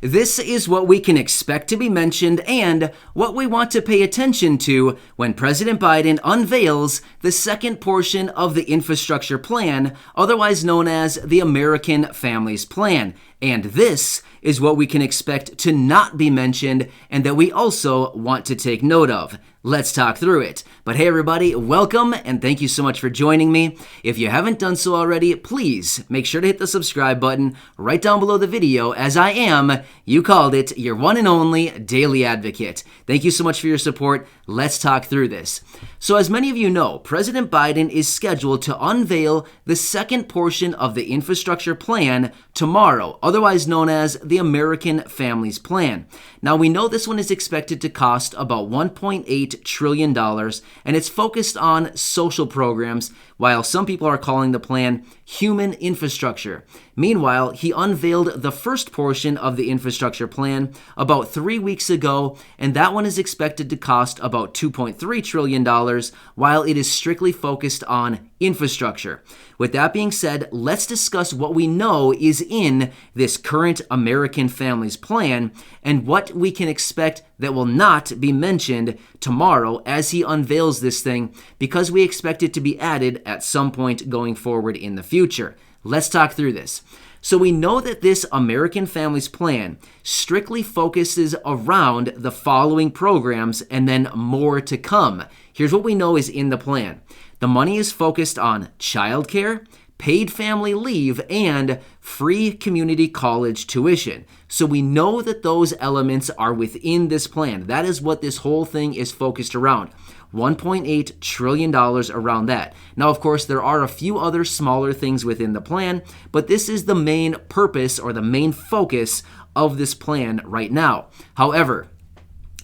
This is what we can expect to be mentioned and what we want to pay attention to when President Biden unveils the second portion of the infrastructure plan, otherwise known as the American Families Plan. And this is what we can expect to not be mentioned and that we also want to take note of. Let's talk through it. But hey everybody, welcome and thank you so much for joining me. If you haven't done so already, please make sure to hit the subscribe button right down below the video, as I am, you called it, your one and only daily advocate. Thank you so much for your support. Let's talk through this. So as many of you know, President Biden is scheduled to unveil the second portion of the infrastructure plan tomorrow, otherwise known as the American Families Plan. Now we know this one is expected to cost about $1.8 trillion, and it's focused on social programs, while some people are calling the plan human infrastructure. Meanwhile, he unveiled the first portion of the infrastructure plan about 3 weeks ago, and that one is expected to cost about $2.3 trillion, while it is strictly focused on infrastructure. With that being said, let's discuss what we know is in this current American Families Plan and what we can expect that will not be mentioned tomorrow as he unveils this thing, because we expect it to be added at some point going forward in the future. Let's talk through this. So we know that this American Families Plan strictly focuses around the following programs and then more to come. Here's what we know is in the plan. The money is focused on childcare, paid family leave, and free community college tuition. So we know that those elements are within this plan. That is what this whole thing is focused around. $1.8 trillion around that. Now, of course, there are a few other smaller things within the plan, but this is the main purpose or the main focus of this plan right now. However,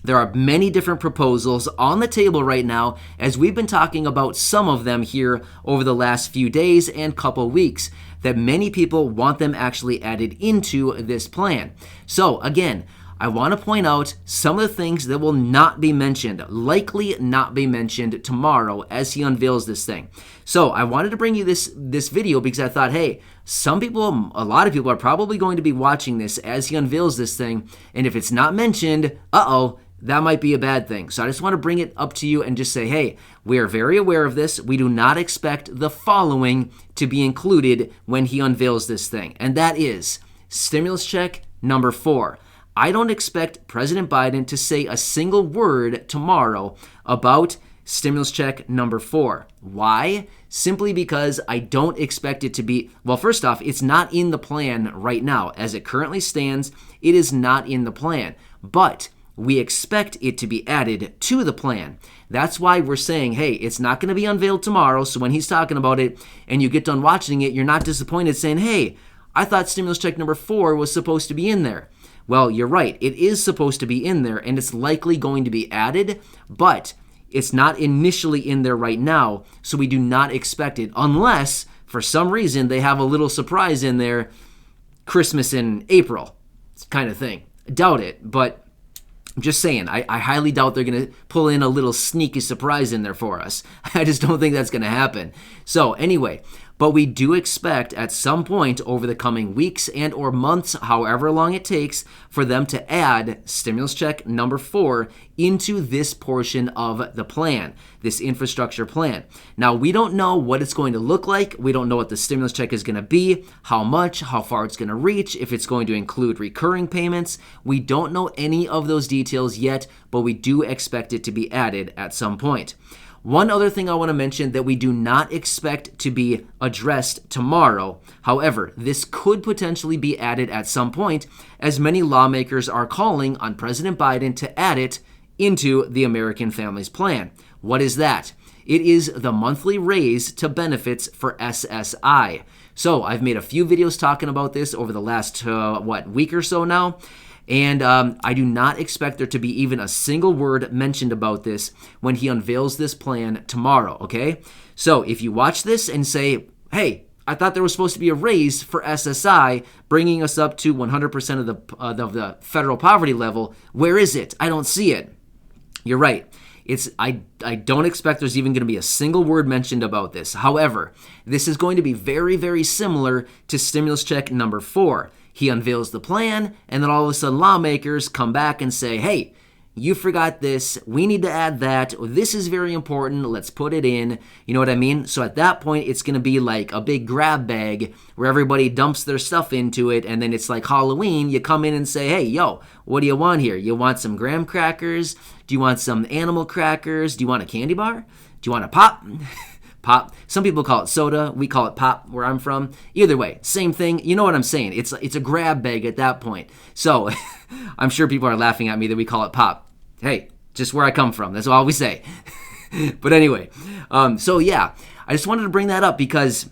there are many different proposals on the table right now, as we've been talking about some of them here over the last few days and couple weeks, that many people want them actually added into this plan. So again, I want to point out some of the things that will not be mentioned, likely not be mentioned tomorrow as he unveils this thing. So I wanted to bring you this video because I thought, hey, a lot of people are probably going to be watching this as he unveils this thing, and if it's not mentioned, that might be a bad thing. So I just want to bring it up to you and just say, hey, we are very aware of this. We do not expect the following to be included when he unveils this thing, and that is stimulus check number 4. I don't expect President Biden to say a single word tomorrow about stimulus check number 4. Why? Simply because I don't expect it to be, well, first off, it's not in the plan right now. As it currently stands, it is not in the plan. But we expect it to be added to the plan. That's why we're saying, hey, it's not going to be unveiled tomorrow, so when he's talking about it and you get done watching it, you're not disappointed saying, hey, I thought stimulus check number 4 was supposed to be in there. Well, you're right. It is supposed to be in there, and it's likely going to be added, but it's not initially in there right now, so we do not expect it unless, for some reason, they have a little surprise in there, Christmas in April kind of thing. Doubt it, but I'm just saying, I highly doubt they're going to pull in a little sneaky surprise in there for us. I just don't think that's going to happen. So anyway, but we do expect at some point over the coming weeks and or months, however long it takes, for them to add stimulus check number 4 into this portion of the plan, this infrastructure plan. Now, we don't know what it's going to look like. We don't know what the stimulus check is going to be, how much, how far it's going to reach, if it's going to include recurring payments. We don't know any of those details yet, but we do expect it to be added at some point. One other thing I want to mention that we do not expect to be addressed tomorrow. However, this could potentially be added at some point, as many lawmakers are calling on President Biden to add it into the American Families Plan. What is that? It is the monthly raise to benefits for SSI. So I've made a few videos talking about this over the last, week or so now. And I do not expect there to be even a single word mentioned about this when he unveils this plan tomorrow, okay? So if you watch this and say, hey, I thought there was supposed to be a raise for SSI, bringing us up to 100% of the federal poverty level, where is it? I don't see it. You're right. I don't expect there's even going to be a single word mentioned about this. However, this is going to be very, very similar to stimulus check number 4. He unveils the plan, and then all of a sudden lawmakers come back and say, hey, you forgot this. We need to add that. This is very important. Let's put it in. You know what I mean? So at that point, it's going to be like a big grab bag where everybody dumps their stuff into it. And then it's like Halloween. You come in and say, hey, yo, what do you want here? You want some graham crackers? Do you want some animal crackers? Do you want a candy bar? Do you want a pop? Pop. Some people call it soda. We call it pop where I'm from. Either way, same thing. You know what I'm saying? It's a grab bag at that point. So I'm sure people are laughing at me that we call it pop. Hey, just where I come from. That's all we say. But anyway, so yeah, I just wanted to bring that up because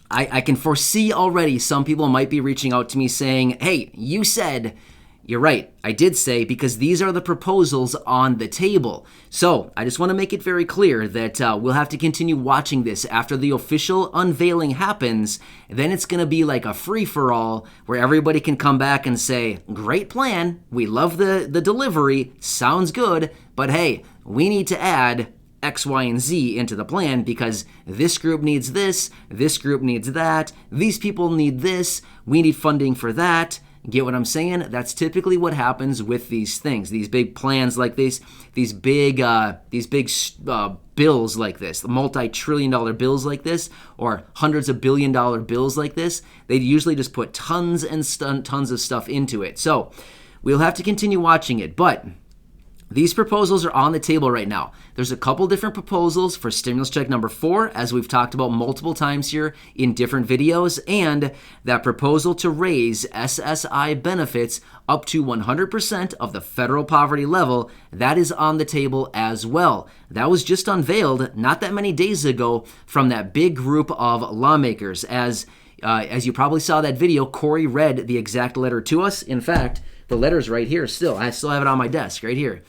I can foresee already some people might be reaching out to me saying, hey, you said. You're right, I did say, because these are the proposals on the table. So I just want to make it very clear that we'll have to continue watching this after the official unveiling happens. Then it's going to be like a free-for-all where everybody can come back and say, great plan, we love the delivery, sounds good, but hey, we need to add X, Y, and Z into the plan because this group needs this group needs that, these people need this, we need funding for that. Get what I'm saying? That's typically what happens with these things, these big plans like this, these big bills like this, multi-trillion-dollar bills like this, or hundreds of billion-dollar bills like this. They usually just put tons and tons of stuff into it. So we'll have to continue watching it, but these proposals are on the table right now. There's a couple different proposals for stimulus check number 4, as we've talked about multiple times here in different videos, and that proposal to raise SSI benefits up to 100% of the federal poverty level, that is on the table as well. That was just unveiled not that many days ago from that big group of lawmakers. As you probably saw that video, Corey read the exact letter to us. In fact, the letter's right here still. I still have it on my desk right here.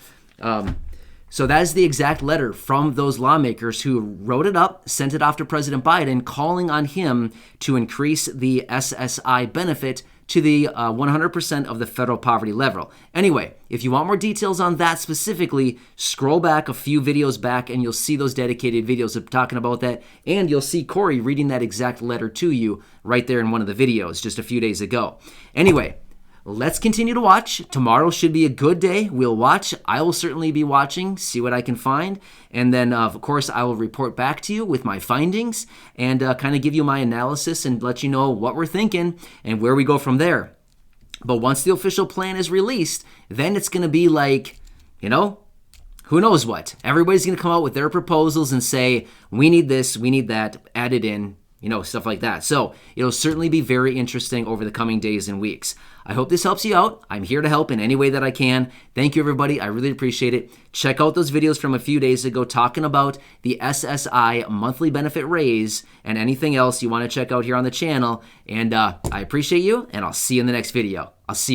So that is the exact letter from those lawmakers who wrote it up, sent it off to President Biden, calling on him to increase the SSI benefit to the 100% of the federal poverty level. Anyway, if you want more details on that specifically, scroll back a few videos back and you'll see those dedicated videos of talking about that, and you'll see Corey reading that exact letter to you right there in one of the videos just a few days ago. Anyway, let's continue to watch. Tomorrow should be a good day. We'll watch. I will certainly be watching, see what I can find. And then, of course, I will report back to you with my findings and kind of give you my analysis and let you know what we're thinking and where we go from there. But once the official plan is released, then it's going to be like, who knows what. Everybody's going to come out with their proposals and say, we need this, we need that, add it in. Stuff like that. So it'll certainly be very interesting over the coming days and weeks. I hope this helps you out. I'm here to help in any way that I can. Thank you, everybody. I really appreciate it. Check out those videos from a few days ago talking about the SSI monthly benefit raise and anything else you want to check out here on the channel. And I appreciate you, and I'll see you in the next video. I'll see you.